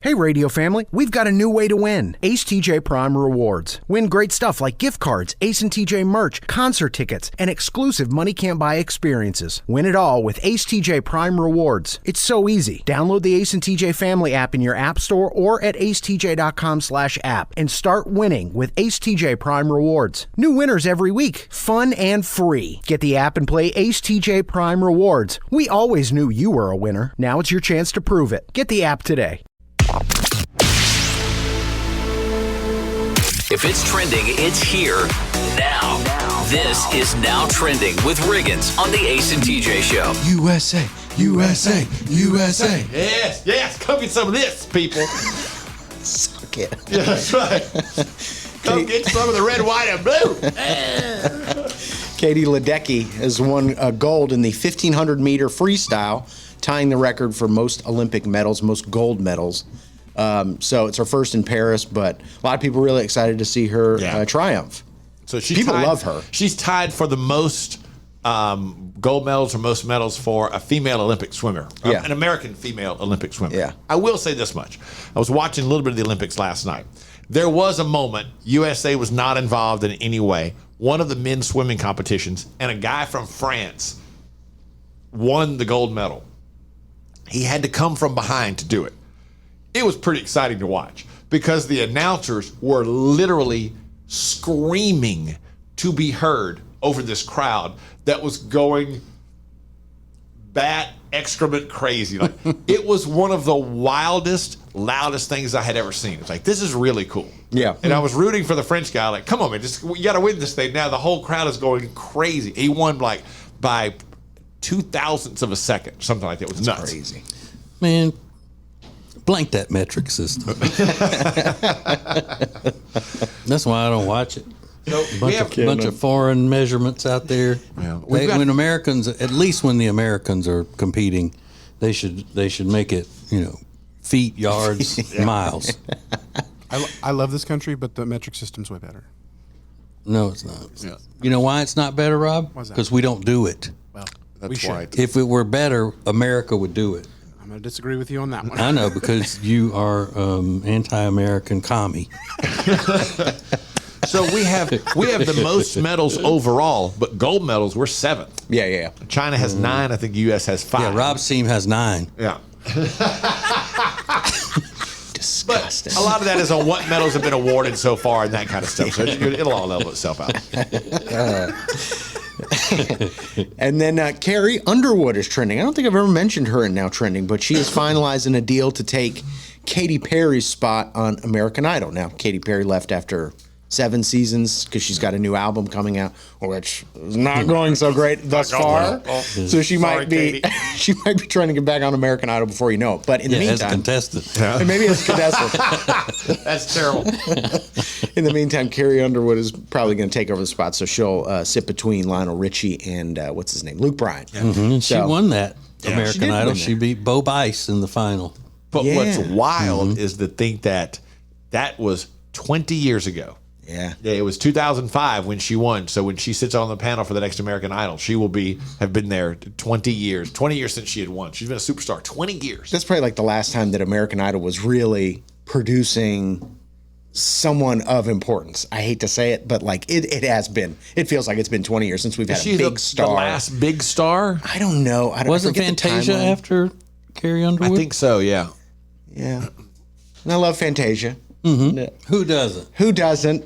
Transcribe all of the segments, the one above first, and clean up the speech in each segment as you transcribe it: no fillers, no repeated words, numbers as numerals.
Hey radio family, we've got a new way to win. Ace TJ Prime Rewards. Win great stuff like gift cards, Ace and TJ merch, concert tickets, and exclusive money can't buy experiences. Win it all with Ace TJ Prime Rewards. It's so easy. Download the Ace and TJ family app in your app store or at acetj.com/app and start winning with Ace TJ Prime Rewards. New winners every week. Fun and free. Get the app and play Ace TJ Prime Rewards. We always knew you were a winner. Now it's your chance to prove it. Get the app today. If it's trending, it's here now. This is Now Trending with Riggins on the Ace and TJ Show. USA, USA, USA. Yes. Come get some of this, people. Suck it. Yeah, that's right. Come get some of the red, white, and blue. Katie Ledecky has won gold in the 1,500 meter freestyle, tying the record for most Olympic medals, most gold medals. So it's her first in Paris, but a lot of people are really excited to see her triumph. So people love her. She's tied for the most gold medals or most medals for a female Olympic swimmer, an American female Olympic swimmer. Yeah. I will say this much. I was watching a little bit of the Olympics last night. There was a moment USA was not involved in any way. One of the men's swimming competitions, and a guy from France won the gold medal. He had to come from behind to do it. It was pretty exciting to watch because the announcers were literally screaming to be heard over this crowd that was going bat excrement crazy. Like, it was one of the wildest, loudest things I had ever seen. It's like, this is really cool. Yeah. And I was rooting for the French guy. Like, come on, man, you got to win this thing. Now the whole crowd is going crazy. He won like by 0.002 of a second, something like that. It was nuts. Crazy. Man, blank that metric system. That's why I don't watch it. So bunch of foreign measurements out there. Yeah. When Americans, at least when the Americans are competing, they should make it, feet, yards, miles. I love this country, but the metric system's way better. No, it's not. Yeah. You know why it's not better, Rob? Why's that? Because we don't do it. Well, That's we why. should. If it were better, America would do it. I'm going to disagree with you on that one. I know, because you are anti-American commie. So we have the most medals overall, but gold medals we're 7th. Yeah. China has 9. I think the U.S. has 5. Yeah, Rob's team has 9. Yeah. Disgusting. But a lot of that is on what medals have been awarded so far and that kind of stuff. So it'll all level itself out. And then Carrie Underwood is trending. I don't think I've ever mentioned her in Now Trending, but she is finalizing a deal to take Katy Perry's spot on American Idol. Now, Katy Perry left after 7 seasons because she's got a new album coming out, which is not going so great thus far. So she might be trying to get back on American Idol before you know it. But in the meantime, as a contestant. And maybe as a contestant. That's terrible. In the meantime, Carrie Underwood is probably going to take over the spot, so she'll sit between Lionel Richie and what's his name, Luke Bryan. Yeah. Mm-hmm. She won that American she Idol. She beat Bo Bice in the final. But what's wild is to think that was 20 years ago. Yeah, it was 2005 when she won. So when she sits on the panel for the next American Idol, she will have been there 20 years. 20 years since she had won. She's been a superstar 20 years. That's probably like the last time that American Idol was really producing someone of importance. I hate to say it, but like it has been. It feels like it's been 20 years since we've had a big star. The last big star? I don't know. Wasn't Fantasia after Carrie Underwood? I think so, yeah. Yeah. And I love Fantasia. Mm-hmm. Who doesn't? Who doesn't?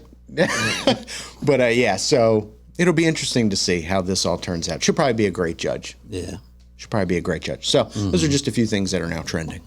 But so it'll be interesting to see how this all turns out. She'll probably be a great judge. Yeah. She'll probably be a great judge. So those are just a few things that are now trending.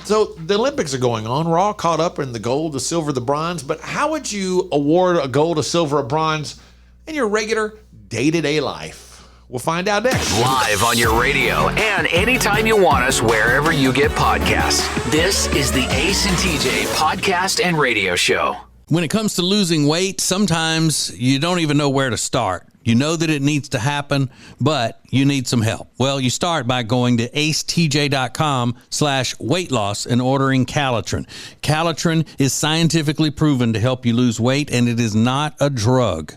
So the Olympics are going on. We're all caught up in the gold, the silver, the bronze. But how would you award a gold, a silver, a bronze in your regular day-to-day life? We'll find out next. Live on your radio and anytime you want us, wherever you get podcasts. This is the Ace and TJ podcast and radio show. When it comes to losing weight, sometimes you don't even know where to start. You know that it needs to happen, but you need some help. Well, you start by going to acetj.com/weight loss and ordering Calitrin. Calitrin is scientifically proven to help you lose weight, and it is not a drug.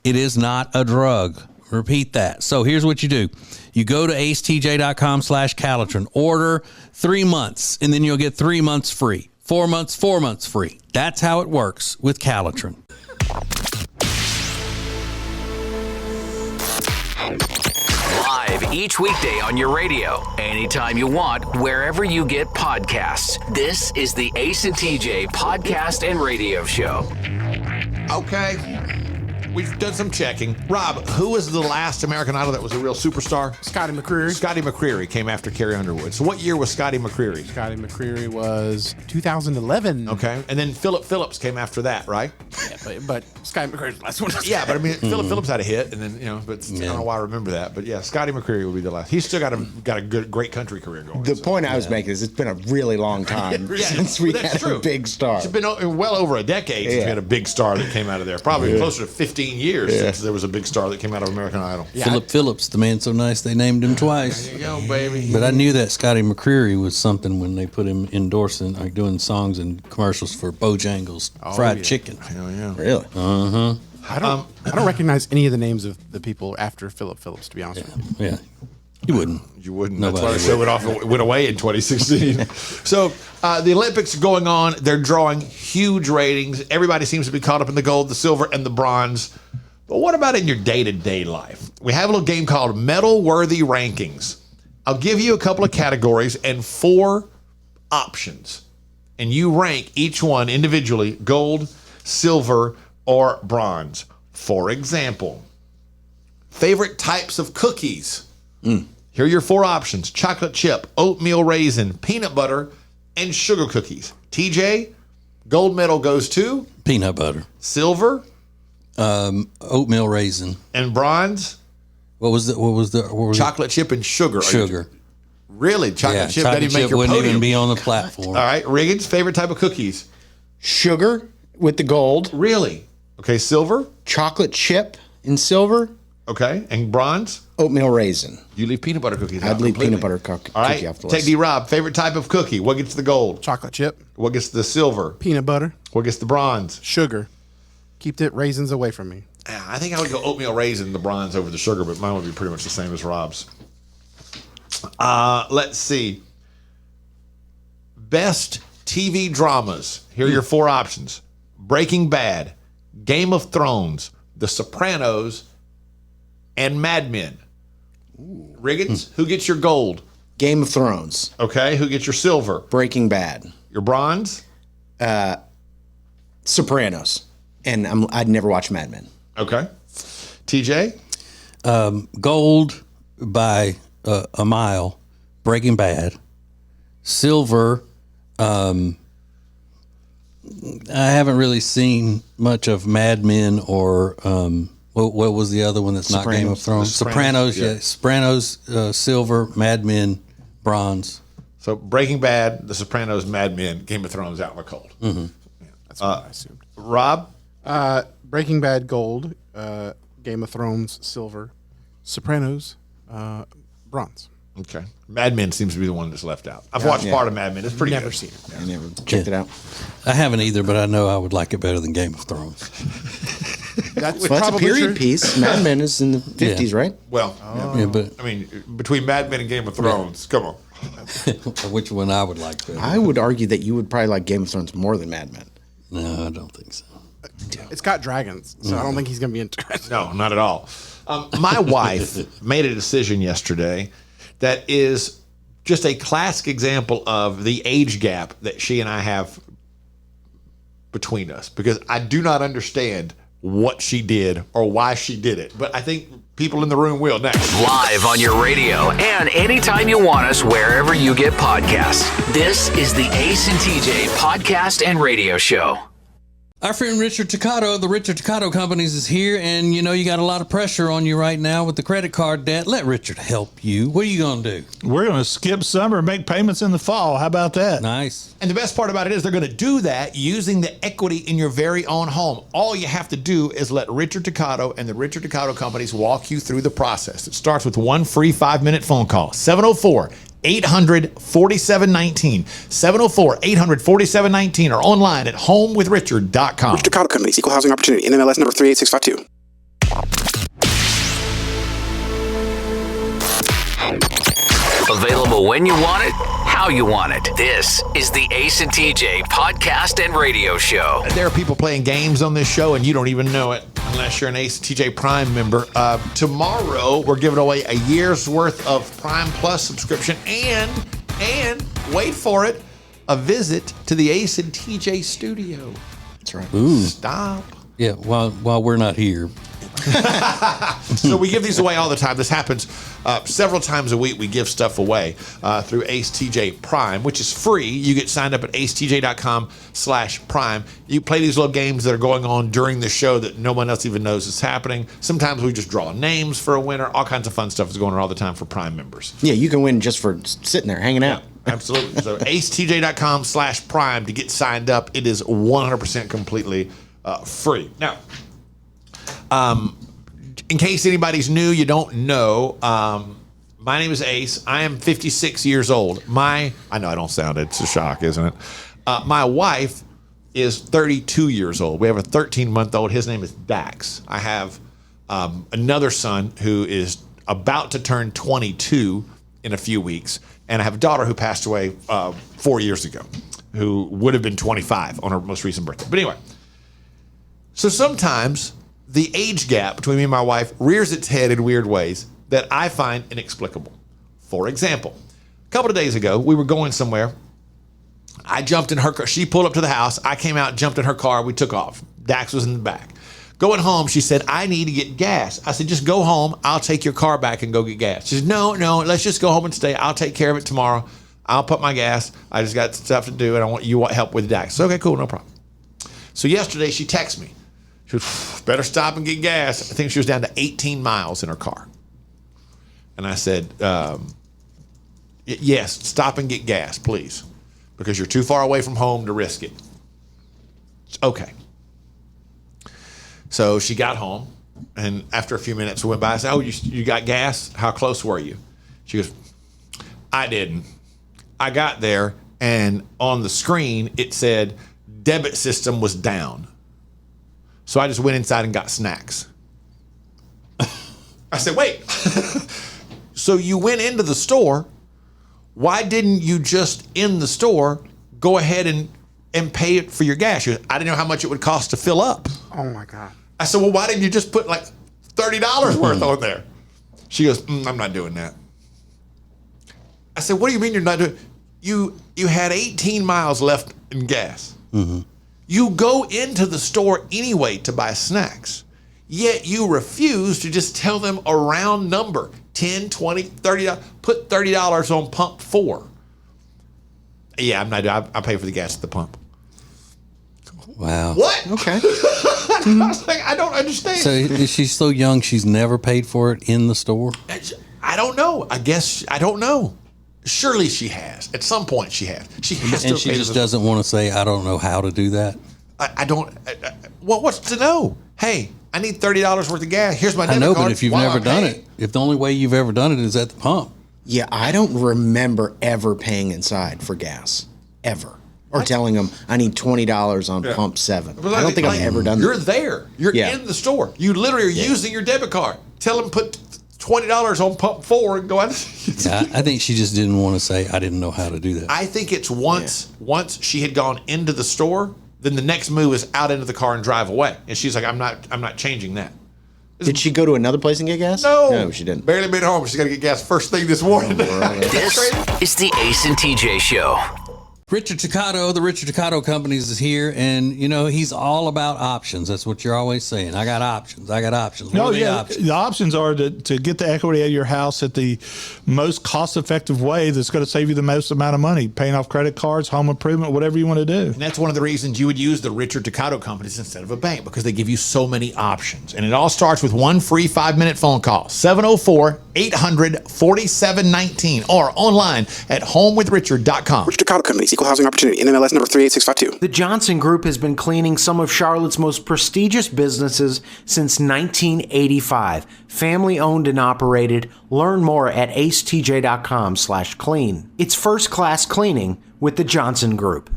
It is not a drug. Repeat that. So here's what you do. You go to acetj.com/Calitrin, order 3 months, and then you'll get 3 months free. 4 months, 4 months free. That's how it works with Calitrin. Live each weekday on your radio, anytime you want, wherever you get podcasts. This is the Ace and TJ Podcast and Radio Show. Okay. We've done some checking. Rob, who was the last American Idol that was a real superstar? Scotty McCreery. Scotty McCreery came after Carrie Underwood. So what year was Scotty McCreery? Scotty McCreery was 2011. Okay. And then Philip Phillips came after that, right? Yeah, but Scotty McCreery's the last one. Yeah, but I mean, Philip Phillips had a hit, and then, but I don't know why I remember that. But yeah, Scotty McCreery will be the last. He's still got a great country career going. The point I was making is it's been a really long time since we had a big star. It's been well over a decade since we had a big star that came out of there. Probably closer to 15 years since there was a big star that came out of American Idol. Yeah, Philip Phillips, the man so nice they named him twice. There you go, baby. But I knew that Scotty McCreery was something when they put him endorsing, like doing songs and commercials for Bojangles fried chicken. Hell yeah. Really? Uh-huh. I don't recognize any of the names of the people after Philip Phillips, to be honest with you. Yeah. You wouldn't. You wouldn't. Nobody That's why the show went away in 2016. So the Olympics are going on. They're drawing huge ratings. Everybody seems to be caught up in the gold, the silver, and the bronze. But what about in your day-to-day life? We have a little game called Medal-Worthy Rankings. I'll give you a couple of categories and 4 options. And you rank each one individually, gold, silver, or bronze. For example, favorite types of cookies. Here are your 4 options: chocolate chip, oatmeal raisin, peanut butter, and sugar cookies. TJ, gold medal goes to? Peanut butter. Silver? Oatmeal raisin. And bronze? What was Chocolate chip and sugar. Sugar. Really? Chocolate chip chocolate doesn't even make chip your wouldn't podium. even be on the platform. All right. Riggins, favorite type of cookies? Sugar with the gold. Really? Okay. Silver? Chocolate chip in silver. Okay. And bronze? Oatmeal raisin. You leave peanut butter cookies out I'd leave completely. peanut butter cookie All right. off the list. Take D-Rob. Favorite type of cookie? What gets the gold? Chocolate chip, What gets the silver? peanut butter, What gets the bronze? sugar. Keep the raisins away from me. I think I would go oatmeal raisin, the bronze over the sugar, but mine would be pretty much the same as Rob's. Let's see. Best TV dramas. Here are your 4 options: Breaking Bad, Game of Thrones, The Sopranos, and Mad Men. Riggins, who gets your gold? Game of Thrones. Okay, who gets your silver? Breaking Bad. Your bronze? Sopranos. And I'd never watch Mad Men. Okay. TJ? Gold by a mile. Breaking Bad. Silver. I haven't really seen much of Mad Men or what was the other one that's not Game of Thrones? Sopranos. Yeah. Sopranos, silver. Mad Men, bronze. So Breaking Bad, The Sopranos, Mad Men, Game of Thrones out in the cold. Mm-hmm. That's what I assumed. Rob? Breaking Bad, gold. Game of Thrones, silver. Sopranos, bronze. Okay. Mad Men seems to be the one that's left out. I've watched part of Mad Men. It's pretty Never good. seen it. I never checked it out. I haven't either, but I know I would like it better than Game of Thrones. That's Well, that's a probably period true. piece. Mad Men is in the 50s, right? Well, Yeah, but I mean, between Mad Men and Game of Thrones, come on. which one I would like better? I would argue that you would probably like Game of Thrones more than Mad Men. No, I don't think so. It's got dragons, so I don't think he's going to be into it. No, not at all. My wife made a decision yesterday that is just a classic example of the age gap that she and I have between us, because I do not understand what she did or why she did it. But I think people in the room will next. Live on your radio and anytime you want us, wherever you get podcasts. This is the Ace and TJ Podcast and Radio Show. Our friend Richard Toccato of the Richard Toccato Companies is here, and you know you got a lot of pressure on you right now with the credit card debt. Let Richard help you. What are you going to do? We're going to skip summer and make payments in the fall. How about that? Nice. And the best part about it is they're going to do that using the equity in your very own home. All you have to do is let Richard Toccato and the Richard Toccato Companies walk you through the process. It starts with one free 5-minute phone call. 704-800-4719. 704-800-4719 or online at homewithrichard.com. Richard Toccato Companies, Equal Housing Opportunity, NMLS number 38652. Available when you want it, how you want it. This is the Ace and TJ podcast and radio show. There are people playing games on this show, and you don't even know it unless you're an Ace and TJ Prime member. Tomorrow, we're giving away a year's worth of Prime Plus subscription and wait for it, a visit to the Ace and TJ studio. That's right. Ooh. Stop. Yeah, while we're not here. So we give these away all the time. This happens several times a week. We give stuff away through Ace TJ Prime, which is free. You get signed up at acetj.com/prime. You play these little games that are going on during the show that no one else even knows is happening. Sometimes we just draw names for a winner. All kinds of fun stuff is going on all the time for Prime members. Yeah, you can win just for sitting there hanging out. Absolutely. So acetj.com/prime to get signed up. It is 100% completely free. Now, in case anybody's new, you don't know, my name is Ace. I am 56 years old. I know I don't sound it. It's a shock, isn't it? My wife is 32 years old. We have a 13-month-old. His name is Dax. I have another son who is about to turn 22 in a few weeks. And I have a daughter who passed away 4 years ago, who would have been 25 on her most recent birthday. But anyway, so sometimes the age gap between me and my wife rears its head in weird ways that I find inexplicable. For example, a couple of days ago, we were going somewhere. I jumped in her car. She pulled up to the house. I came out, jumped in her car. We took off. Dax was in the back. Going home, she said, I need to get gas. I said, just go home. I'll take your car back and go get gas. She said, no, let's just go home and stay. I'll take care of it tomorrow. I'll put my gas. I just got stuff to do, and I want you help with Dax. So, okay, cool, no problem. So yesterday, she texted me. She was, better stop and get gas. I think she was down to 18 miles in her car. And I said, yes, stop and get gas, please, because you're too far away from home to risk it. Okay. So she got home, and after a few minutes went by, I said, oh, you got gas? How close were you? She goes, I didn't. I got there, and on the screen, it said debit system was down. So I just went inside and got snacks. I said, wait. So you went into the store. Why didn't you just, in the store, go ahead and pay it for your gas? She goes, I didn't know how much it would cost to fill up. Oh, my God. I said, well, why didn't you just put like $30 worth on there? She goes, I'm not doing that. I said, what do you mean you're not doing? You had 18 miles left in gas. Mm-hmm. You go into the store anyway to buy snacks, yet you refuse to just tell them a round number, $10, $20, $30, put $30 on pump 4. Yeah, I'm not doing I pay for the gas at the pump. Wow. What? Okay. I was like, I don't understand. So is she so young she's never paid for it in the store? I don't know. I guess, I don't know. Surely she has. At some point she has. She has to. And she just doesn't want to say, I don't know how to do that? I don't. Well, what's to know? Hey, I need $30 worth of gas. Here's my debit I know, card. but if you've never done it, if the only way you've ever done it is at the pump. Yeah, I don't remember ever paying inside for gas. Ever. Or telling them, I need $20 on pump 7. I don't think I've ever done that. You're there. You're in the store. You literally are using your debit card. Tell them put $20 on pump 4 and go out. I think she just didn't want to say, I didn't know how to do that. I think it's once she had gone into the store, then the next move is out into the car and drive away. And she's like, I'm not changing that. Did she go to another place and get gas? No, she didn't. Barely made it home. She's got to get gas first thing this morning. This is the Ace and TJ Show. Richard Toccato, the Richard Toccato Companies is here, and you know he's all about options. That's what you're always saying. I got options. I got options. What are the options? The options are to get the equity out of your house at the most cost-effective way that's going to save you the most amount of money, paying off credit cards, home improvement, whatever you want to do. And that's one of the reasons you would use the Richard Toccato Companies instead of a bank, because they give you so many options. And it all starts with one free 5-minute phone call, 704-800-4719, or online at homewithrichard.com. Richard Toccato Companies, Equal Housing Opportunity, NMLS number 38652. The Johnson Group has been cleaning some of Charlotte's most prestigious businesses since 1985. Family owned and operated. Learn more at acetj.com/clean. It's first class cleaning with the Johnson Group.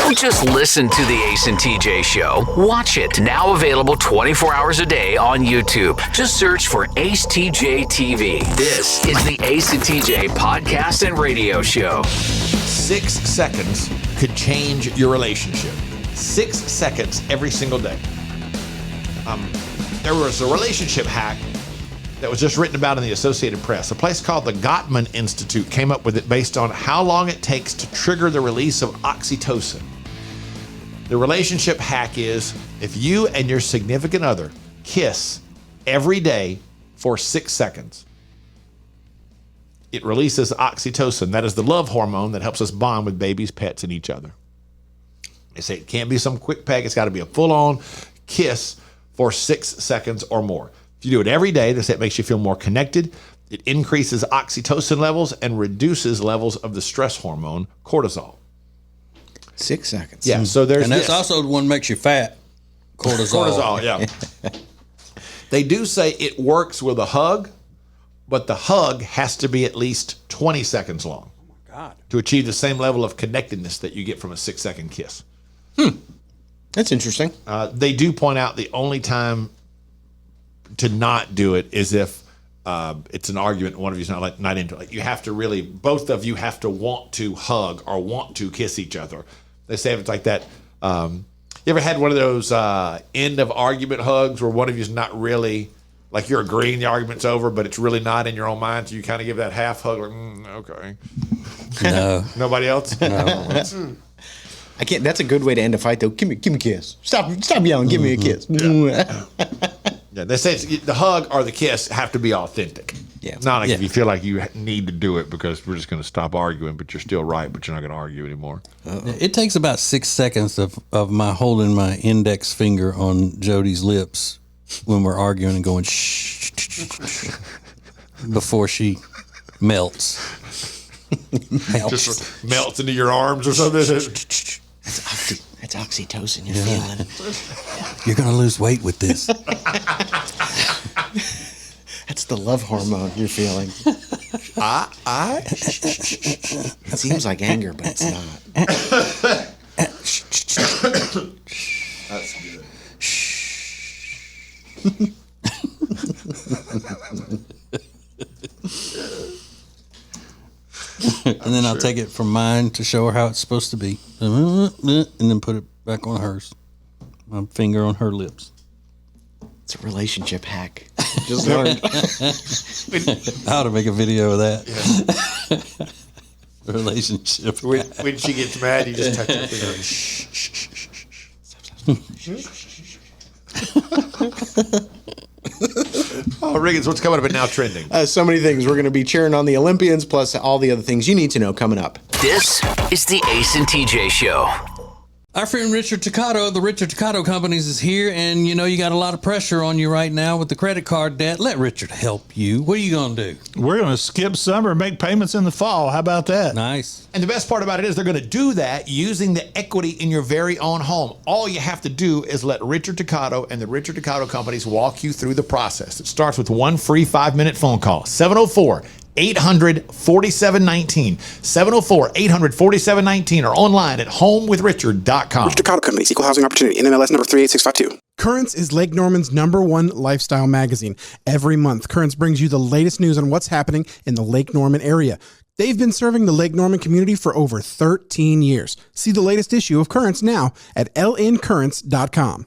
Don't just listen to the Ace and TJ Show. Watch it. Now available 24 hours a day on YouTube. Just search for Ace TJ TV. This is the Ace and TJ podcast and radio show. 6 seconds could change your relationship. 6 seconds every single day. There was a relationship hack that was just written about in the Associated Press. A place called the Gottman Institute came up with it based on how long it takes to trigger the release of oxytocin. The relationship hack is if you and your significant other kiss every day for 6 seconds, it releases oxytocin. That is the love hormone that helps us bond with babies, pets, and each other. They say it can't be some quick peg. It's got to be a full-on kiss for 6 seconds or more. If you do it every day, it makes you feel more connected. It increases oxytocin levels and reduces levels of the stress hormone, cortisol. 6 seconds. Yeah, so there's And that's this. also the one that makes you fat. Cortisol. Cortisol, yeah. They do say it works with a hug, but the hug has to be at least 20 seconds long. Oh, my God. To achieve the same level of connectedness that you get from a 6 second kiss. That's interesting. They do point out the only time to not do it is if it's an argument and one of you's not into it. You have to really, both of you have to want to hug or want to kiss each other. They say if it's like that. You ever had one of those end of argument hugs where one of you's not really, like you're agreeing the argument's over, but it's really not in your own mind, so you kind of give that half hug, like, okay. No. Nobody else? No. I can't. That's a good way to end a fight, though. Give me a kiss. Stop yelling. Give me a kiss. Yeah, they say the hug or the kiss have to be authentic. Yeah. It's not like if you feel like you need to do it because we're just going to stop arguing, but you're still right, but you're not going to argue anymore. It takes about 6 seconds of my holding my index finger on Jody's lips when we're arguing and going shh before she melts. Just melts into your arms or something. That's oxytocin you're feeling. You're going to lose weight with this. That's the love hormone you're feeling. It seems like anger, but it's not. That's good. And then I'll take it from mine to show her how it's supposed to be. And then put it back on hers. My finger on her lips. It's a relationship hack. Just learned. I ought to make a video of that. Relationship. When she gets mad, you just touch her finger. Shh, shh, shh, shh. Oh, Riggins, what's coming up and now trending? So many things. We're going to be cheering on the Olympians, plus all the other things you need to know coming up. This is the Ace and TJ Show. Our friend Richard Toccato of the Richard Toccato Companies is here, and you know you got a lot of pressure on you right now with the credit card debt. Let Richard help you. What are you going to do? We're going to skip summer and make payments in the fall. How about that? Nice. And the best part about it is they're going to do that using the equity in your very own home. All you have to do is let Richard Toccato and the Richard Toccato Companies walk you through the process. It starts with one free 5-minute phone call, 704-800-4719, 704-800-4719, or online at homewithrichard.com. Richard Toccato Companies, Equal Housing Opportunity, NMLS number 38652. Currents is Lake Norman's #1 lifestyle magazine. Every month, Currents brings you the latest news on what's happening in the Lake Norman area. They've been serving the Lake Norman community for over 13 years. See the latest issue of Currents now at lncurrents.com.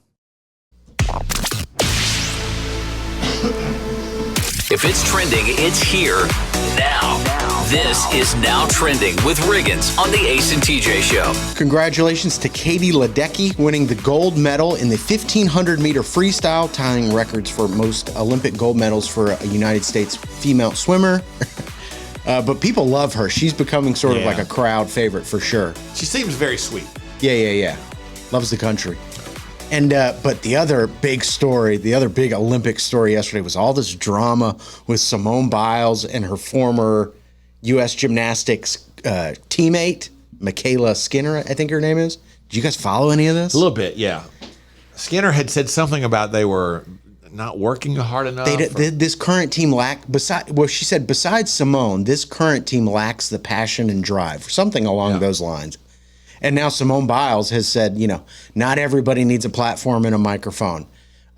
If it's trending, it's here now. This is Now Trending with Riggins on the Ace and TJ Show. Congratulations to Katie Ledecky winning the gold medal in the 1,500-meter freestyle, tying records for most Olympic gold medals for a United States female swimmer. But people love her. She's becoming sort of like a crowd favorite for sure. She seems very sweet. Yeah. Loves the country. And but the other big story, the other big Olympic story yesterday was all this drama with Simone Biles and her former U.S. gymnastics teammate, Michaela Skinner, I think her name is. Did you guys follow any of this? A little bit, yeah. Skinner had said something about they were not working hard enough. This current team she said, besides Simone, this current team lacks the passion and drive, something along those lines. And now Simone Biles has said, not everybody needs a platform and a microphone.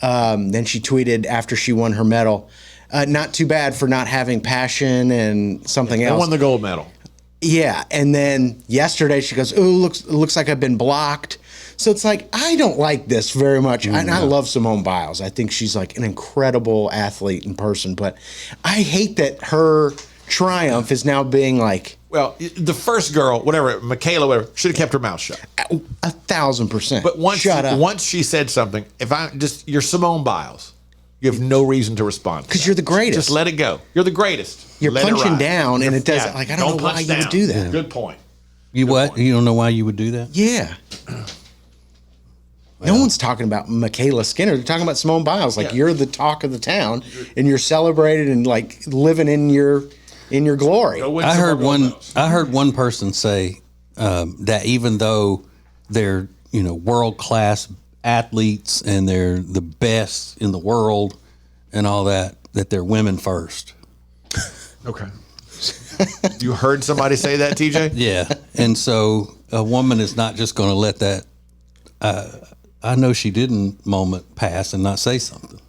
Then she tweeted after she won her medal, not too bad for not having passion and something else. I won the gold medal. Yeah. And then yesterday she goes, oh, looks like I've been blocked. So it's like, I don't like this very much. And I love Simone Biles. I think she's like an incredible athlete in person. But I hate that her triumph is now being like. Well, the first girl, whatever, Michaela, whatever, should have kept her mouth shut. 1,000%. But once she said something, you're Simone Biles. You have no reason to respond. Because you're the greatest. Just let it go. You're the greatest. You're let punching down, and it doesn't. I don't know why you would do that. Good point. You don't know why you would do that? Yeah. No one's talking about Michaela Skinner. They're talking about Simone Biles. Like you're the talk of the town, and you're celebrated and like living in your glory. I heard one person say that even though they're world class athletes and they're the best in the world and all that they're women first. Okay. You heard somebody say that, TJ? Yeah. And so a woman is not just going to let that I know she didn't moment pass and not say something.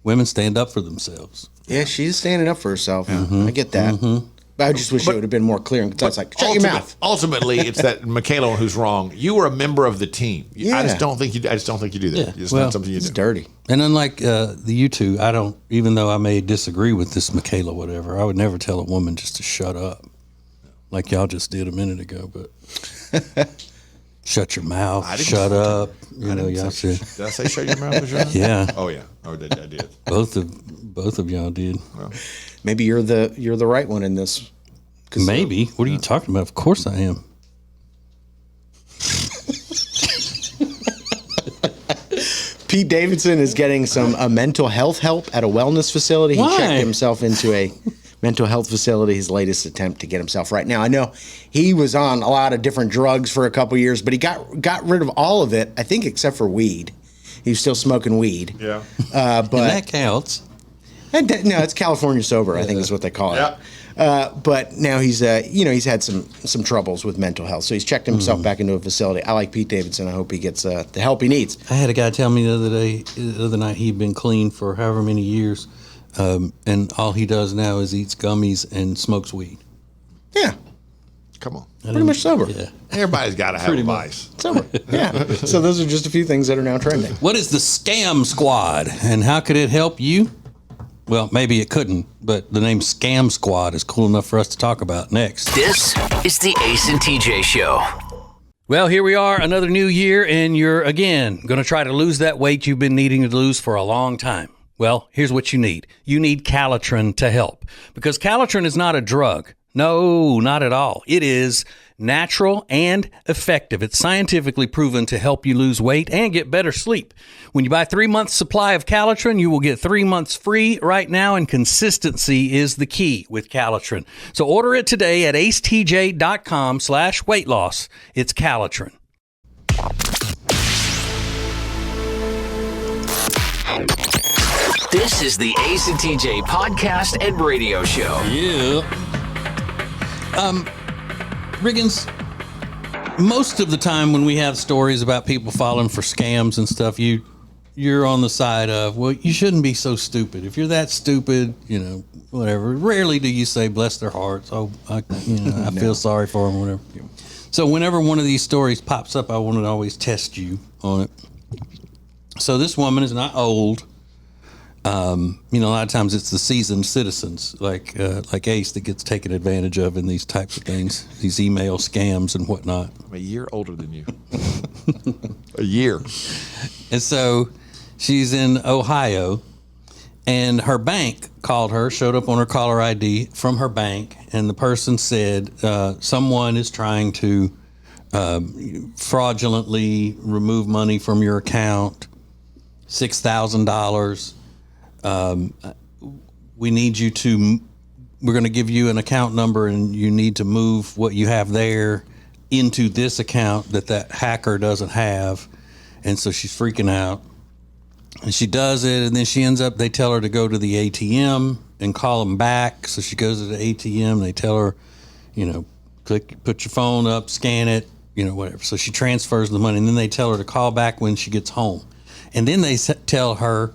Women stand up for themselves. Yeah, she's standing up for herself. Mm-hmm. I get that. Mm-hmm. But I just wish it would have been more clear and concise. Like, shut your mouth. Ultimately, it's that Michaela who's wrong. You were a member of the team. Yeah. I just don't think you do that. Yeah. It's not something you do. It's dirty. And unlike you two, I don't. Even though I may disagree with this Michaela, whatever, I would never tell a woman just to shut up, like y'all just did a minute ago. But shut your mouth. Shut up. Y'all said. Did I say shut your mouth? Yeah. Oh yeah. Oh, I did. Both of y'all did. Well, maybe you're the right one in this. Maybe. What are you talking about? Of course I am. Pete Davidson is getting some mental health help at a wellness facility. He checked himself into a mental health facility, his latest attempt to get himself right. Now, I know he was on a lot of different drugs for a couple years, but he got rid of all of it, I think, except for weed. He was still smoking weed. Yeah. But that counts. No, it's California sober, I think is what they call it. But now he's had some troubles with mental health, so he's checked himself back into a facility. I like Pete Davidson. I hope he gets the help he needs. I had a guy tell me the other night he'd been clean for however many years, and all he does now is eats gummies and smokes weed. Yeah. Come on. Pretty much sober. Yeah. Everybody's got to have a vice. Sober. Yeah. So those are just a few things that are now trending. What is the Scam Squad, and how could it help you? Well, maybe it couldn't, but the name Scam Squad is cool enough for us to talk about next. This is the Ace and TJ Show. Well, here we are, another new year, and you're, again, going to try to lose that weight you've been needing to lose for a long time. Well, here's what you need. You need Calitrin to help, because Calitrin is not a drug. No, not at all. It is natural and effective. It's scientifically proven to help you lose weight and get better sleep. When you buy 3 months supply of Calitrin, you will get 3 months free right now, and consistency is the key with Calitrin. So order it today at acetj.com/weight loss. It's Calitrin. This is the Ace and TJ podcast and radio show. Yeah. Riggins, most of the time when we have stories about people falling for scams and stuff, you're on the side of, well, you shouldn't be so stupid. If you're that stupid, whatever. Rarely do you say, bless their hearts. Oh, I feel sorry for them, whatever. So whenever one of these stories pops up, I want to always test you on it. So this woman is not old. A lot of times it's the seasoned citizens like Ace that gets taken advantage of in these types of things, these email scams and whatnot. I'm a year older than you. A year. And so she's in Ohio, and her bank called her, showed up on her caller ID from her bank, and the person said someone is trying to fraudulently remove money from your account, $6,000. We need you to, we're going to give you an account number, and you need to move what you have there into this account that hacker doesn't have. And so she's freaking out, and she does it. And then she ends up, they tell her to go to the ATM and call them back. So she goes to the ATM, they tell her, put your phone up, scan it, whatever. So she transfers the money, and then they tell her to call back when she gets home. And then they tell her,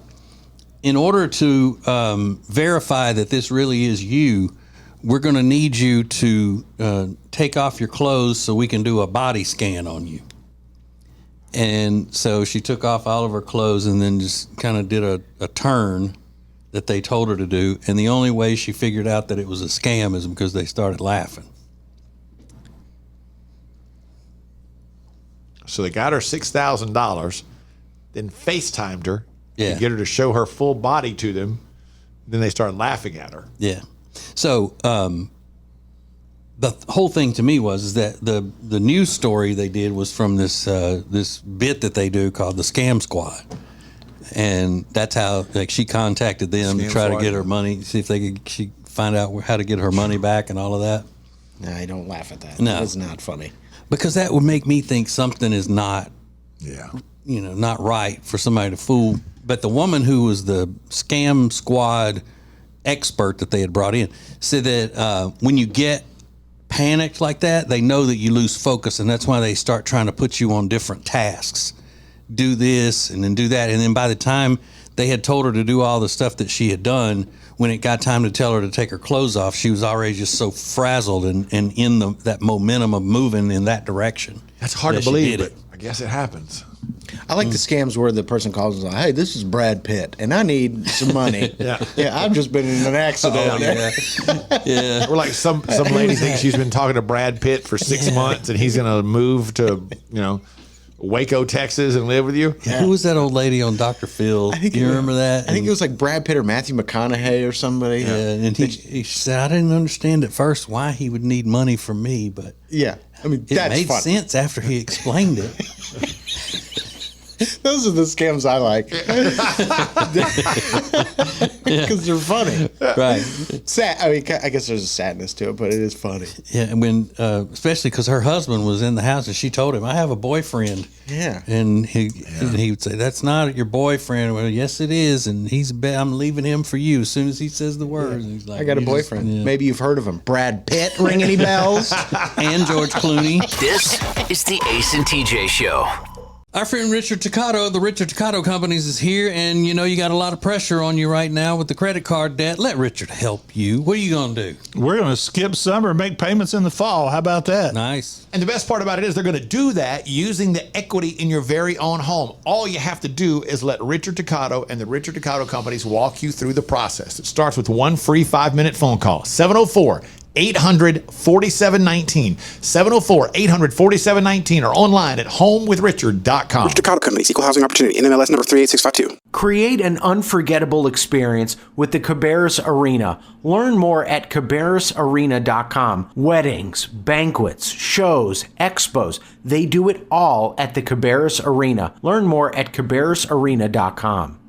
in order to verify that this really is you, we're going to need you to take off your clothes so we can do a body scan on you. And so she took off all of her clothes and then just kind of did a turn that they told her to do. And the only way she figured out that it was a scam is because they started laughing. So they got her $6,000, then FaceTimed her Yeah. to get her to show her full body to them. Then they started laughing at her. Yeah. So the whole thing to me is that the news story they did was from this this bit that they do called the Scam Squad, and that's how she contacted them to try to get her money, see if she find out how to get her money back and all of that. No, I don't laugh at that. No. It's not funny. Because that would make me think something is not, not right for somebody to fool. But the woman who was the Scam Squad expert that they had brought in said that when you get panicked like that, they know that you lose focus, and that's why they start trying to put you on different tasks. Do this and then do that. And then by the time they had told her to do all the stuff that she had done, when it got time to tell her to take her clothes off, she was already just so frazzled and in that momentum of moving in that direction. That's hard to believe, but I guess it happens. I like the scams where the person calls and says, "Hey, this is Brad Pitt, and I need some money." Yeah, I've just been in an accident. Yeah. Or like some lady thinks she's been talking to Brad Pitt for 6 months, and he's going to move to Waco, Texas, and live with you. Yeah. Who was that old lady on Dr. Phil? Do you remember that? I think it was like Brad Pitt or Matthew McConaughey or somebody. Yeah, and he said, I didn't understand at first why he would need money from me, but I mean, it that's made funny. sense after he explained it. Those are the scams I like because they're funny. Right. Sad. I mean, I guess there's a sadness to it, but it is funny. Yeah, and when especially because her husband was in the house and she told him, "I have a boyfriend." Yeah. And he would say, "That's not your boyfriend." Well, yes, it is, and I'm leaving him for you. As soon as he says the words, he's like, I got a boyfriend. Maybe you've heard of him. Brad Pitt. Ring any bells? And George Clooney. This is the Ace and TJ Show. Our friend Richard Toccato, the Richard Toccato Companies, is here, and you got a lot of pressure on you right now with the credit card debt. Let Richard help you. What are you going to do? We're going to skip summer and make payments in the fall. How about that? Nice. And the best part about it is they're going to do that using the equity in your very own home. All you have to do is let Richard Toccato and the Richard Toccato Companies walk you through the process. It starts with one free 5-minute phone call. 704-800-4719. 704-800-4719 or online at homewithrichard.com. Richard Toccato Companies, Equal Housing Opportunity, NMLS number 38652. Create an unforgettable experience with the Cabarrus Arena. Learn more at cabarrusarena.com. Weddings, banquets, shows, expos, they do it all at the Cabarrus Arena. Learn more at cabarrusarena.com.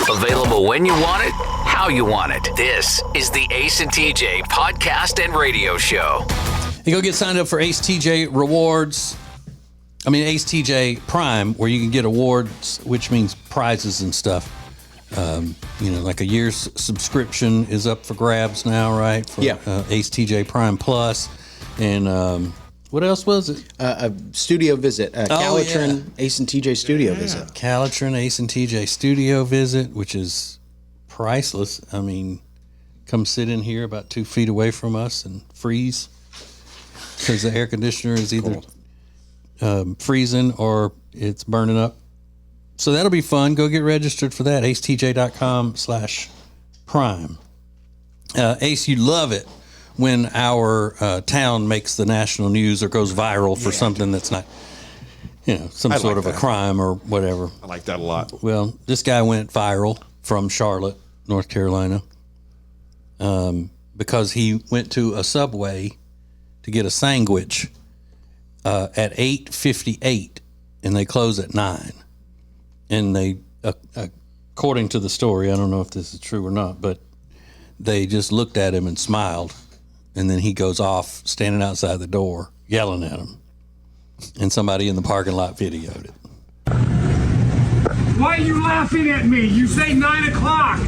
Available when you want it, how you want it. This is the Ace and TJ podcast and radio show. You go get signed up for Ace TJ Rewards. Ace TJ Prime, where you can get awards, which means prizes and stuff. Like a year's subscription is up for grabs now, right? For, Ace TJ Prime Plus. And what else was it? A studio visit. Calitrin Ace and TJ studio visit. Calitrin Ace and TJ studio visit, which is priceless. Come sit in here about 2 feet away from us and freeze because the air conditioner is either freezing or it's burning up. So that'll be fun. Go get registered for that. acetj.com/prime. Ace, you love it when our town makes the national news or goes viral for something that's not, some sort of a crime or whatever. I like that a lot. Well, this guy went viral from Charlotte, North Carolina, because he went to a Subway to get a sandwich at 8:58, and they close at 9. And they, according to the story, I don't know if this is true or not, but they just looked at him and smiled. And then he goes off, standing outside the door, yelling at him. And somebody in the parking lot videoed it. Why are you laughing at me? You say 9 o'clock.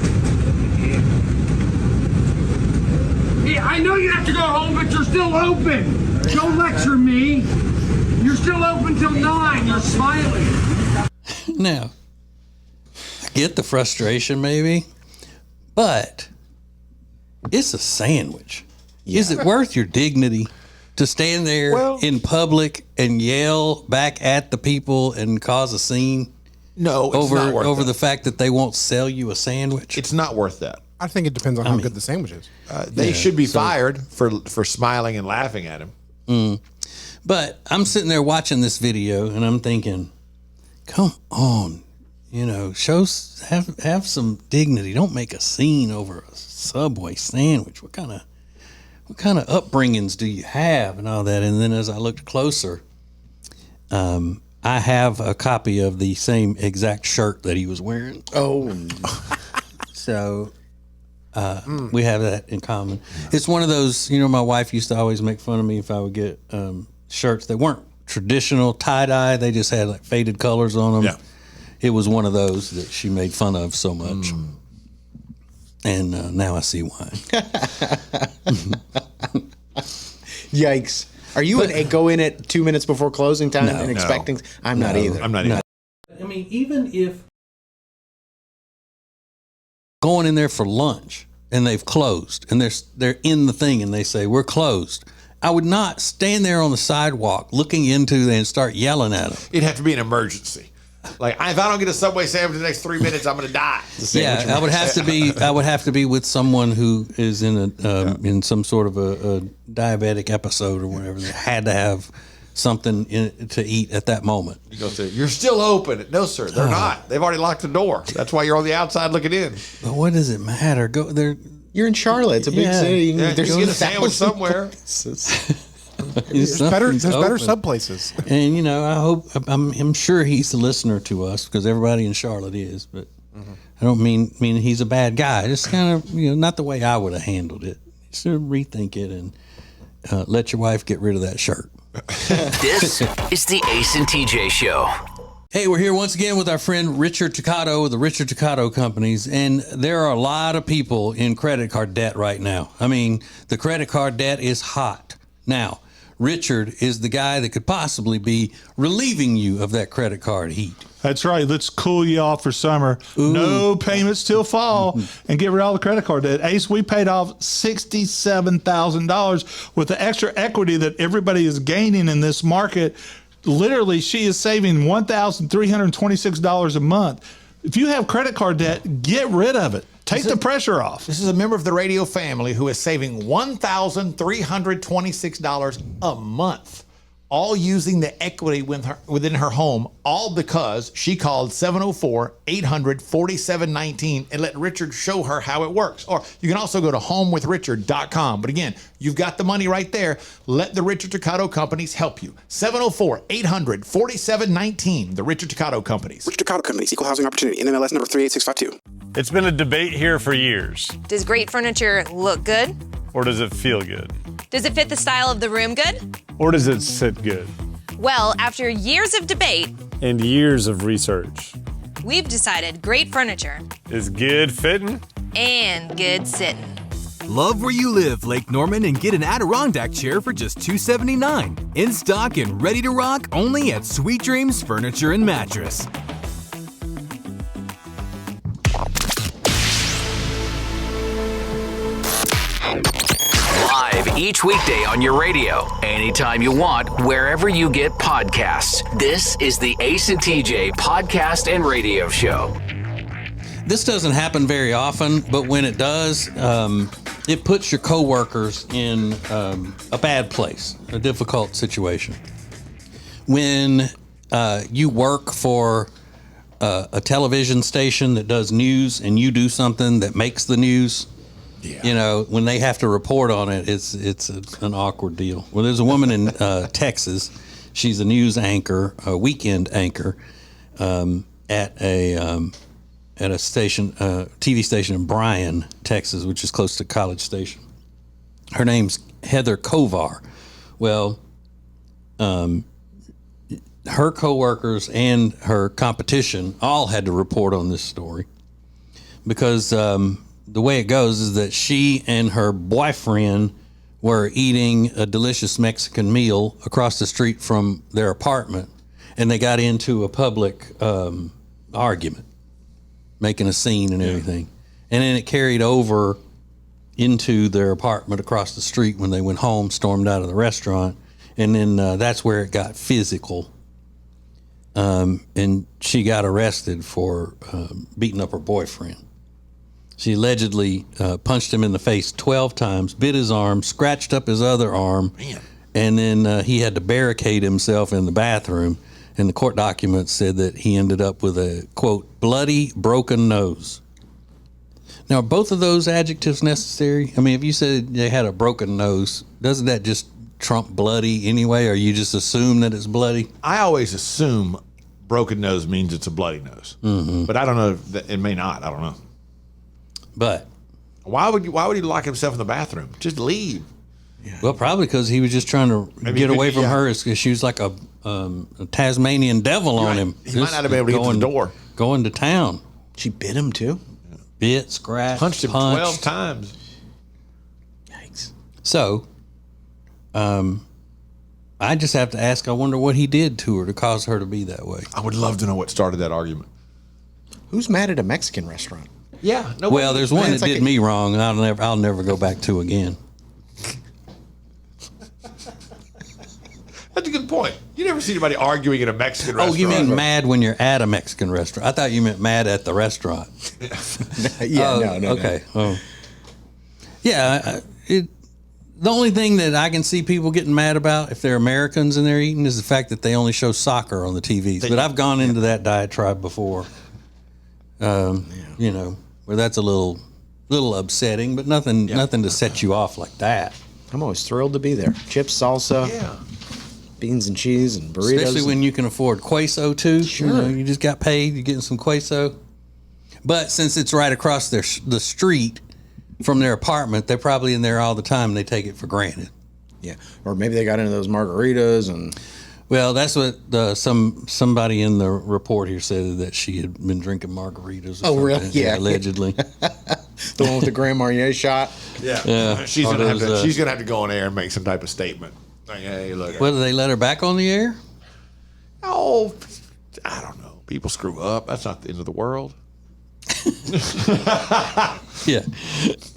I I know you have to go home, but you're still open. Don't lecture me. You're still open till 9. You're smiling. Now, I get the frustration maybe, but it's a sandwich. Yeah. Is it worth your dignity to stand there in public and yell back at the people and cause a scene? No, it's not worth over that. the fact that they won't sell you a sandwich. It's not worth that. I think it depends on how good the sandwich is. They should be fired for smiling and laughing at him. But I'm sitting there watching this video and I'm thinking, come on, have some dignity. Don't make a scene over a Subway sandwich. What kind of upbringings do you have and all that? And then as I looked closer, I have a copy of the same exact shirt that he was wearing. Oh, so we have that in common. It's one of those, my wife used to always make fun of me if I would get shirts that weren't traditional tie-dye. They just had like faded colors on them. Yeah. It was one of those that she made fun of so much. And now I see why. Yikes. Are you go in at 2 minutes before closing time and expecting? I'm not either. I'm not either. I mean, even if going in there for lunch and they've closed and they're in the thing and they say, we're closed, I would not stand there on the sidewalk looking into them and start yelling at them. It'd have to be an emergency. Like, if I don't get a Subway sandwich in the next 3 minutes, I'm going to die. Yeah, I would have to be with someone who is in some sort of a diabetic episode or whatever. They had to have something to eat at that moment. You go through. You're still open. No, sir, they're not. They've already locked the door. That's why you're on the outside looking in. But what does it matter? Go there. You're in Charlotte. It's a big city. You can get a sandwich somewhere. There's better sub places. And I'm sure he's a listener to us because everybody in Charlotte is, but I don't mean he's a bad guy. Just kind of not the way I would have handled it. Just rethink it and let your wife get rid of that shirt. This is the Ace and TJ Show. Hey, we're here once again with our friend Richard Tucato of the Richard Tucato Companies, and there are a lot of people in credit card debt right now. I mean, the credit card debt is hot. Now, Richard is the guy that could possibly be relieving you of that credit card heat. That's right. Let's cool you off for summer. Ooh. No payments till fall and get rid of all the credit card debt. Ace, we paid off $67,000 with the extra equity that everybody is gaining in this market. Literally, she is saving $1,326 a month. If you have credit card debt, get rid of it. Take the pressure off. This is a member of the radio family who is saving $1,326 a month, all using the equity within her home, all because she called 704-800-4719 and let Richard show her how it works. Or you can also go to homewithrichard.com. But again, you've got the money right there. Let the Richard Tucato Companies help you. 704-800-4719, the Richard Tucato Companies. Richard Tucato Companies, Equal Housing Opportunity, NMLS number 38652. It's been a debate here for years. Does great furniture look good? Or does it feel good? Does it fit the style of the room good? Or does it sit good? Well, after years of debate and years of research, we've decided great furniture is good fitting and good sitting. Love where you live, Lake Norman, and get an Adirondack chair for just $279. In stock and ready to rock only at Sweet Dreams Furniture and Mattress. Live each weekday on your radio, anytime you want, wherever you get podcasts. This is the Ace and TJ Podcast and Radio Show. This doesn't happen very often, but when it does, it puts your coworkers in a bad place, a difficult situation. When you work for a television station that does news and you do something that makes the news, when they have to report on it, it's an awkward deal. Well, there's a woman in Texas. She's a news anchor, a weekend anchor, at a station, TV station in Bryan, Texas, which is close to College Station. Her name's Heather Kovar. Well, her coworkers and her competition all had to report on this story because the way it goes is that she and her boyfriend were eating a delicious Mexican meal across the street from their apartment, and they got into a public argument, making a scene and everything. And then it carried over into their apartment across the street when they went home, stormed out of the restaurant. And then that's where it got physical. And she got arrested for beating up her boyfriend. She allegedly punched him in the face 12 times, bit his arm, scratched up his other arm, and then he had to barricade himself in the bathroom. And the court documents said that he ended up with a, quote, bloody, broken nose. Now, are both of those adjectives necessary? I mean, if you said they had a broken nose, doesn't that just trump bloody anyway, or you just assume that it's bloody? I always assume broken nose means it's a bloody nose. Mm-hmm. But I don't know. It may not. I don't know. But why would he lock himself in the bathroom? Just leave. Yeah. Well, probably because he was just trying to get away from her. She was like a Tasmanian devil on him. He might not have been able to get to the door. Going to town. She bit him too? Bit, scratched, punched him 12 times. Yikes. So, I just have to ask, I wonder what he did to her to cause her to be that way. I would love to know what started that argument. Who's mad at a Mexican restaurant? Yeah. Well, there's one that did me wrong, and I'll never go back to again. That's a good point. You never see anybody arguing in a Mexican restaurant. Oh, you mean mad when you're at a Mexican restaurant? I thought you meant mad at the restaurant. No. Okay. Oh. Yeah. The only thing that I can see people getting mad about if they're Americans and they're eating is the fact that they only show soccer on the TVs. But I've gone into that diatribe before. You know, where that's a little upsetting, but nothing to set you off like that. I'm always thrilled to be there. Chips, salsa, beans and cheese, and burritos. Especially when you can afford queso too. Sure. You just got paid, you're getting some queso. But since it's right across the street from their apartment, they're probably in there all the time and they take it for granted. Yeah. Or maybe they got into those margaritas and... Well, that's what somebody in the report here said, that she had been drinking margaritas. Oh, really? Yeah. Allegedly. The one with the Grand Marnier shot? Yeah. She's going to have to go on air and make some type of statement. Like, hey, look. Whether they let her back on the air? Oh, I don't know. People screw up. That's not the end of the world. Yeah.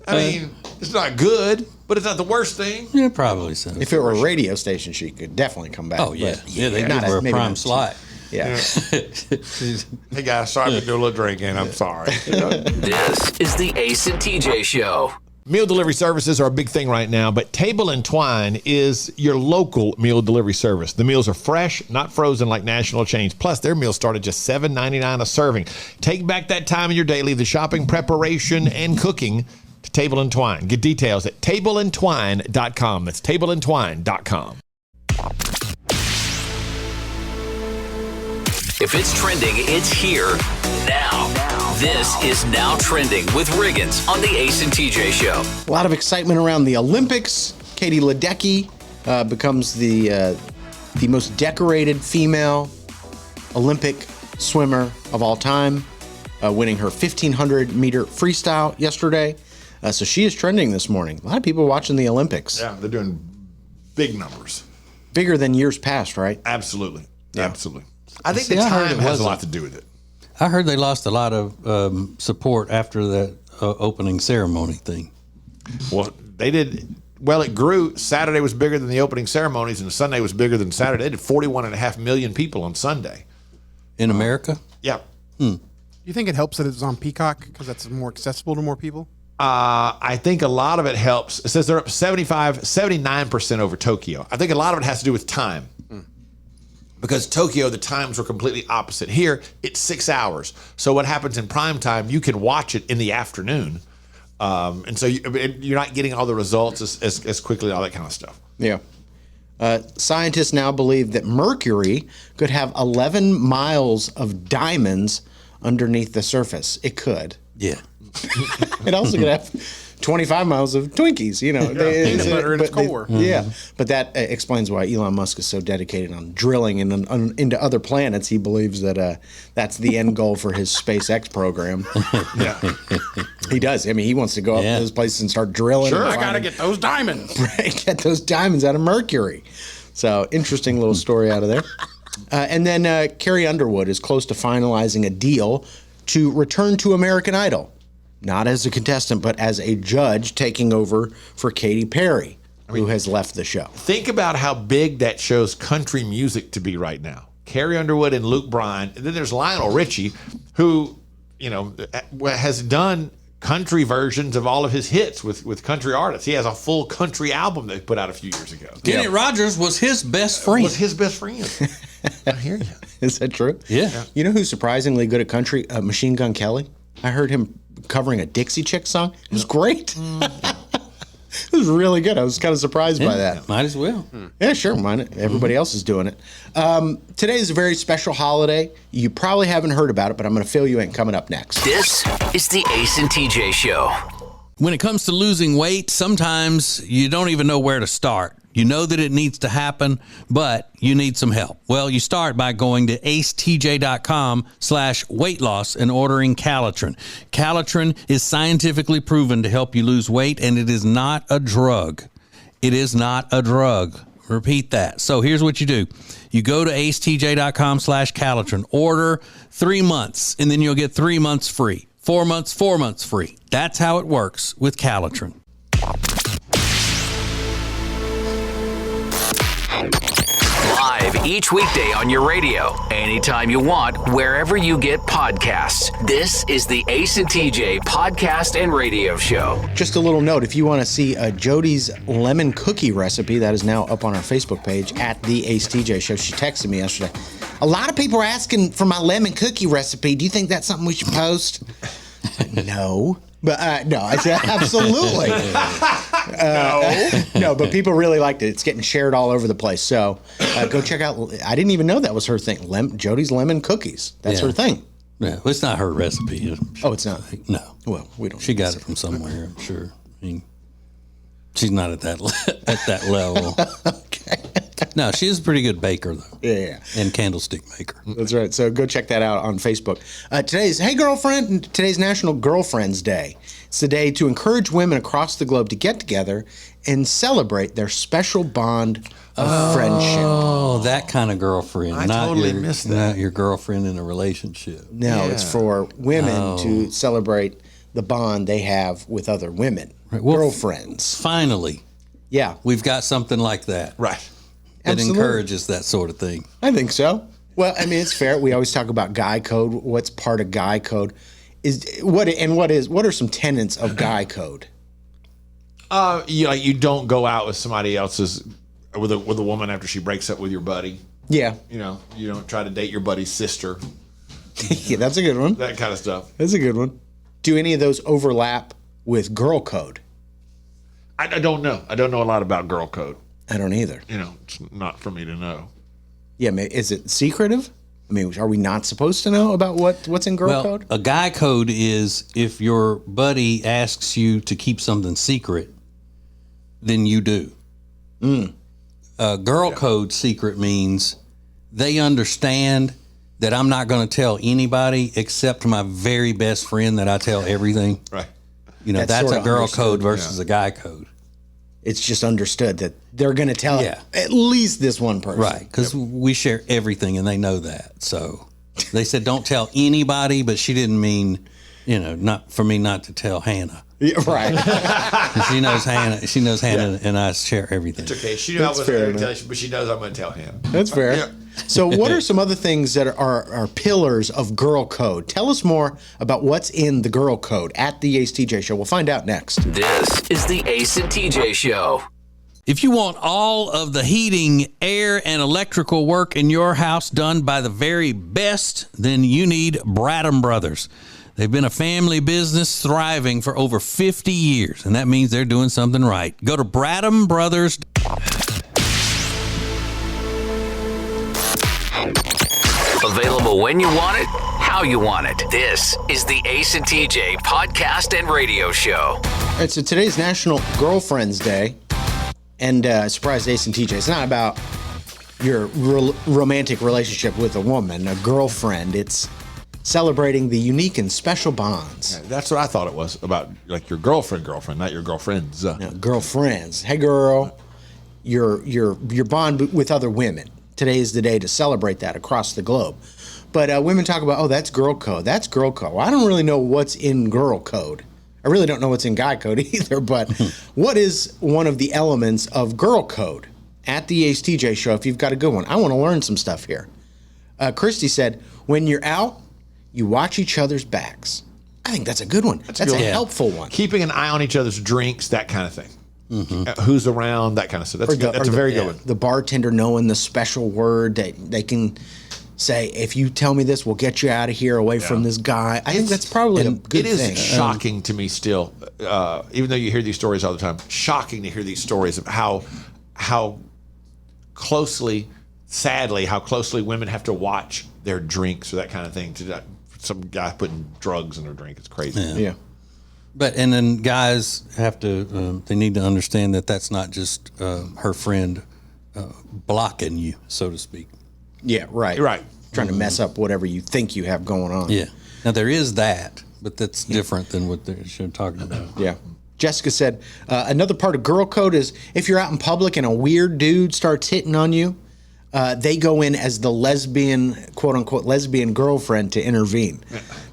I mean, it's not good, but it's not the worst thing. Yeah, probably so. If it were a radio station, she could definitely come back. Oh, yeah. Yeah, they give her a prime slot. Yeah. Hey, guys, sorry I've been doing a little drinking. I'm sorry. This is the Ace and TJ Show. Meal delivery services are a big thing right now, but Table and Twine is your local meal delivery service. The meals are fresh, not frozen like national chains. Plus, their meals start at just $7.99 a serving. Take back that time in your day, leave the shopping, preparation, and cooking to Table and Twine. Get details at tableandtwine.com. That's tableandtwine.com. If it's trending, it's here now. This is Now Trending with Riggins on the Ace and TJ Show. A lot of excitement around the Olympics. Katie Ledecky becomes the most decorated female Olympic swimmer of all time, winning her 1,500-meter freestyle yesterday. So she is trending this morning. A lot of people watching the Olympics. Yeah, they're doing big numbers. Bigger than years past, right? Absolutely. Yeah. Absolutely. I think the time has a lot to do with it. I heard they lost a lot of support after that opening ceremony thing. Well, they did. Well, it grew. Saturday was bigger than the opening ceremonies, and Sunday was bigger than Saturday. They did 41.5 million people on Sunday. In America? Yeah. You think it helps that it's on Peacock because that's more accessible to more people? I think a lot of it helps. It says they're up 79% over Tokyo. I think a lot of it has to do with time. Because Tokyo, the times were completely opposite. Here, it's 6 hours. So what happens in prime time, you can watch it in the afternoon. And so you're not getting all the results as quickly, all that kind of stuff. Yeah. Scientists now believe that Mercury could have 11 miles of diamonds underneath the surface. It could. Yeah. It also could have 25 miles of Twinkies, you know. Peanut butter in its core. Yeah, but that explains why Elon Musk is so dedicated on drilling into other planets. He believes that that's the end goal for his SpaceX program. Yeah. He does. I mean, he wants to go up to those places and start drilling. Sure, I got to get those diamonds. Right, get those diamonds out of Mercury. So, interesting little story out of there. And then Carrie Underwood is close to finalizing a deal to return to American Idol. Not as a contestant, but as a judge taking over for Katy Perry, who has left the show. Think about how big that show's country music to be right now. Carrie Underwood and Luke Bryan. And then there's Lionel Richie, who, has done country versions of all of his hits with country artists. He has a full country album that he put out a few years ago. Kenny Rogers was his best friend. I hear you. Is that true? Yeah. You know who's surprisingly good at country? Machine Gun Kelly. I heard him covering a Dixie Chick song. It was great. It was really good. I was kind of surprised by that. Might as well. Yeah, sure. Everybody else is doing it. Today is a very special holiday. You probably haven't heard about it, but I'm going to fill you in coming up next. This is the Ace and TJ Show. When it comes to losing weight, sometimes you don't even know where to start. You know that it needs to happen, but you need some help. Well, you start by going to acetj.com/weight loss and ordering Calitrin. Calitrin is scientifically proven to help you lose weight, and it is not a drug. It is not a drug. Repeat that. So here's what you do. You go to acetj.com/Calitrin, order 3 months, and then you'll get 3 months free. 4 months free. That's how it works with Calitrin. Live each weekday on your radio, anytime you want, wherever you get podcasts. This is the Ace and TJ podcast and radio show. Just a little note, if you want to see Jody's lemon cookie recipe, that is now up on our Facebook page at the Ace TJ Show. She texted me yesterday. A lot of people are asking for my lemon cookie recipe. Do you think that's something we should post? No. But no, I said absolutely. No, but people really liked it. It's getting shared all over the place. So go check out. I didn't even know that was her thing. Jody's lemon cookies. That's her thing. Yeah, well, it's not her recipe. Oh, it's not. No. Well, we don't. She got it from somewhere, I'm sure. I mean, she's not at that level. Okay. No, she is a pretty good baker, though. Yeah. And candlestick maker. That's right. So go check that out on Facebook. Today's National Girlfriends Day. It's the day to encourage women across the globe to get together and celebrate their special bond of friendship. Oh, that kind of girlfriend. I totally missed that. Not your girlfriend in a relationship. No, it's for women to celebrate the bond they have with other women. Right. Well, girlfriends. Finally. Yeah. We've got something like that. Right. That Absolutely. encourages that sort of thing. I think so. Well, I mean, it's fair. We always talk about guy code. What's part of guy code? What are some tenets of guy code? You don't go out with somebody else's with a woman after she breaks up with your buddy. Yeah. You don't try to date your buddy's sister. Yeah, that's a good one. That kind of stuff. That's a good one. Do any of those overlap with girl code? I don't know. I don't know a lot about girl code. I don't either. It's not for me to know. Yeah, is it secretive? I mean, are we not supposed to know about what's in girl code? A guy code is if your buddy asks you to keep something secret, then you do. A girl code secret means they understand that I'm not going to tell anybody except my very best friend that I tell everything. Right. That's a girl code versus a guy code. It's just understood that they're going to tell at least this one person. Right, because we share everything and they know that. So they said don't tell anybody, but she didn't mean, not for me not to tell Hannah. Yeah, right. She knows Hannah and I share everything. It's okay. She knew I wasn't going to tell you, but she knows I'm going to tell him. That's fair. Yeah. So what are some other things that are pillars of girl code? Tell us more about what's in the girl code at the Ace TJ Show. We'll find out next. This is the Ace and TJ Show. If you want all of the heating, air, and electrical work in your house done by the very best, then you need Bradham Brothers. They've been a family business thriving for over 50 years, and that means they're doing something right. Go to Bradham Brothers. Available when you want it, how you want it. This is the Ace and TJ podcast and radio show. All right, so today's National Girlfriends Day. And surprise, Ace and TJ, it's not about your romantic relationship with a woman, a girlfriend. It's celebrating the unique and special bonds. Yeah, that's what I thought it was about, like your girlfriend, not your girlfriends. No, girlfriends. Hey, girl, your bond with other women. Today is the day to celebrate that across the globe. But women talk about, oh, that's girl code. That's girl code. Well, I don't really know what's in girl code. I really don't know what's in guy code either. But what is one of the elements of girl code? At the Ace TJ show, if you've got a good one, I want to learn some stuff here. Christy said, when you're out, you watch each other's backs. I think that's a good one. That's a helpful one. Keeping an eye on each other's drinks, that kind of thing. Who's around, that kind of stuff. That's a very good one. The bartender knowing the special word that they can say, if you tell me this, we'll get you out of here away from this guy. I think that's probably a good thing. It is shocking to me still, even though you hear these stories all the time, shocking to hear these stories of how closely, sadly, how closely women have to watch their drinks or that kind of thing. Some guy putting drugs in their drink. It's crazy. Yeah. But and then guys have to they need to understand that that's not just her friend blocking you, so to speak. Yeah, right. Trying to mess up whatever you think you have going on. Yeah. Now there is that, but that's different than what they're talking about. Yeah. Jessica said another part of girl code is if you're out in public and a weird dude starts hitting on you, they go in as the lesbian, quote unquote, lesbian girlfriend to intervene.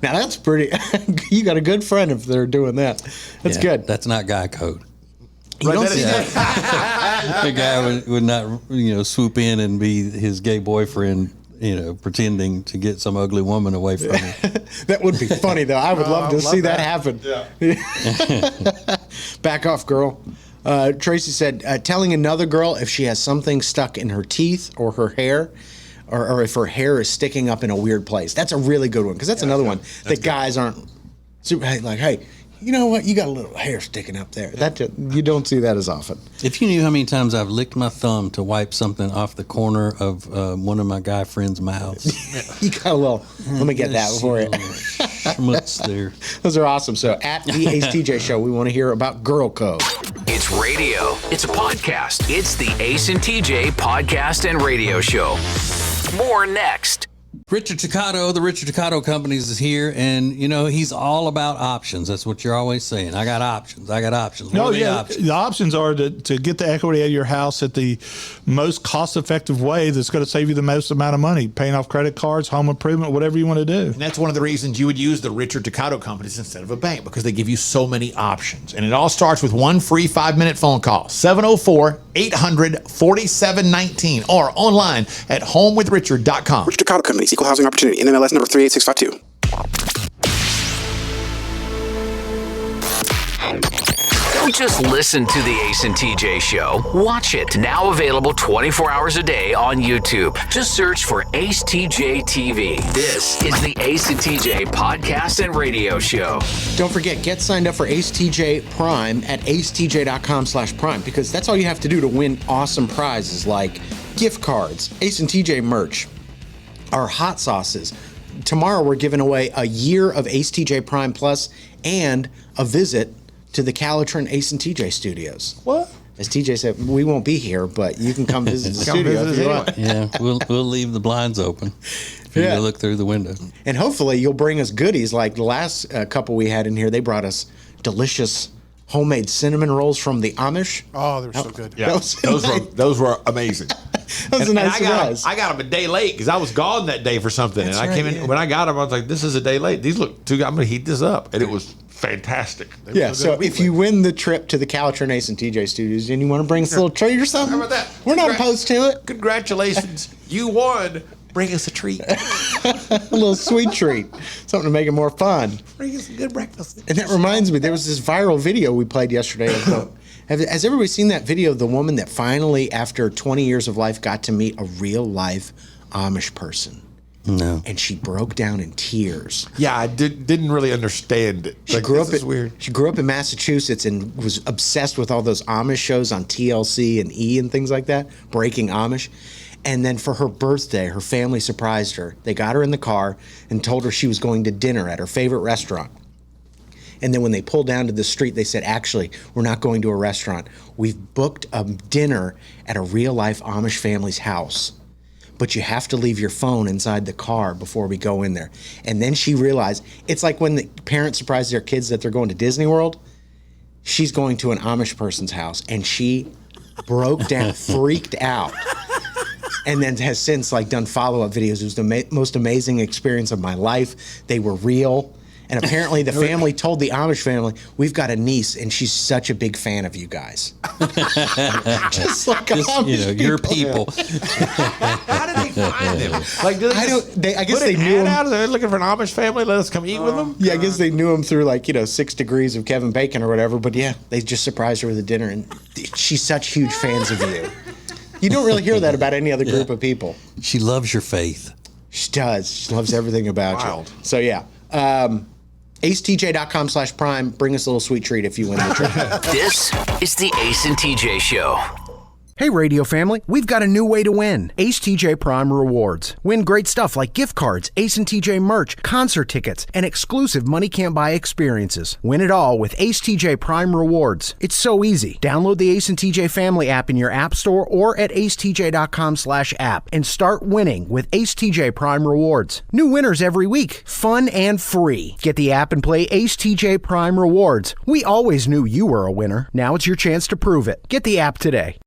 Now that's pretty. You got a good friend if they're doing that. That's good. That's not guy code. You don't see that. The guy would not, swoop in and be his gay boyfriend, pretending to get some ugly woman away from him. That would be funny though. I would love to see that happen. Yeah. Back off, girl. Tracy said, telling another girl if she has something stuck in her teeth or her hair, or if her hair is sticking up in a weird place. That's a really good one, because that's another one that guys aren't super like, hey, you know what? You got a little hair sticking up there. You don't see that as often. If you knew how many times I've licked my thumb to wipe something off the corner of one of my guy friends' mouths. You got a little, let me get that for you. Schmutz there. Those are awesome. So at the Ace TJ show, we want to hear about girl code. It's radio. It's a podcast. It's the Ace and TJ podcast and radio show. More next. Richard Toccato, the Richard Toccato Companies is here, and he's all about options. That's what you're always saying. I got options. Options. The options are to get the equity out of your house at the most cost-effective way that's going to save you the most amount of money, paying off credit cards, home improvement, whatever you want to do. And that's one of the reasons you would use the Richard Toccato Companies instead of a bank, because they give you so many options. And it all starts with one free 5-minute phone call, 704-800-4719, or online at homewithrichard.com. Richard Toccato Companies, Equal Housing Opportunity, NMLS number 38652. Don't just listen to the Ace and TJ show. Watch it. Now available 24 hours a day on YouTube. Just search for Ace TJ TV. This is the Ace and TJ podcast and radio show. Don't forget, get signed up for Ace TJ Prime at acetj.com/prime, because that's all you have to do to win awesome prizes like gift cards, Ace and TJ merch, our hot sauces. Tomorrow we're giving away a year of Ace TJ Prime Plus and a visit to the Calitrin Ace and TJ studios. What? As TJ said, we won't be here, but you can come visit the studio if you want. Yeah, we'll leave the blinds open for you to look through the window. And hopefully you'll bring us goodies like the last couple we had in here. They brought us delicious homemade cinnamon rolls from the Amish. Oh, they're so good. Yeah, those were amazing. That was a nice surprise. I got them a day late because I was gone that day for something. That's and I came in, when I got them, I was like, this is a day late. These look too good. I'm going to heat this up. And it was fantastic. So if you win the trip to the Calitrin Ace and TJ studios and you want to bring us a little treat or something, how about that? We're not opposed to it. Congratulations. You won. Bring us a treat. A little sweet treat. Something to make it more fun. Bring us a good breakfast. And that reminds me, there was this viral video we played yesterday. Has everybody seen that video of the woman that finally, after 20 years of life, got to meet a real life Amish person? No. And she broke down in tears. Yeah, I didn't really understand it. She grew up in Massachusetts and was obsessed with all those Amish shows on TLC and E and things like that, Breaking Amish. And then for her birthday, her family surprised her. They got her in the car and told her she was going to dinner at her favorite restaurant. And then when they pulled down to the street, they said, actually, we're not going to a restaurant. We've booked a dinner at a real-life Amish family's house. But you have to leave your phone inside the car before we go in there. And then she realized, it's like when the parents surprise their kids that they're going to Disney World. She's going to an Amish person's house, and she broke down, freaked out. And then has since done follow-up videos. It was the most amazing experience of my life. They were real. And apparently the family told the Amish family, we've got a niece and she's such a big fan of you guys. Just like Amish your people. How did they find them? Do I guess they knew him. They're looking for an Amish family. Let us come eat with them. Yeah, I guess they knew him through 6 Degrees of Kevin Bacon or whatever. But yeah, they just surprised her with a dinner. And she's such huge fans of you. You don't really hear that about any other group of people. She loves your faith. She does. She loves everything about you. So yeah. AceTJ.com/prime. Bring us a little sweet treat if you win the trip. This is the Ace and TJ Show. Hey, radio family, we've got a new way to win. Ace TJ Prime Rewards. Win great stuff like gift cards, Ace and TJ merch, concert tickets, and exclusive money can't buy experiences. Win it all with Ace TJ Prime Rewards. It's so easy. Download the Ace and TJ Family app in your app store or at acetj.com/app and start winning with Ace TJ Prime Rewards. New winners every week. Fun and free. Get the app and play Ace TJ Prime Rewards. We always knew you were a winner. Now it's your chance to prove it. Get the app today.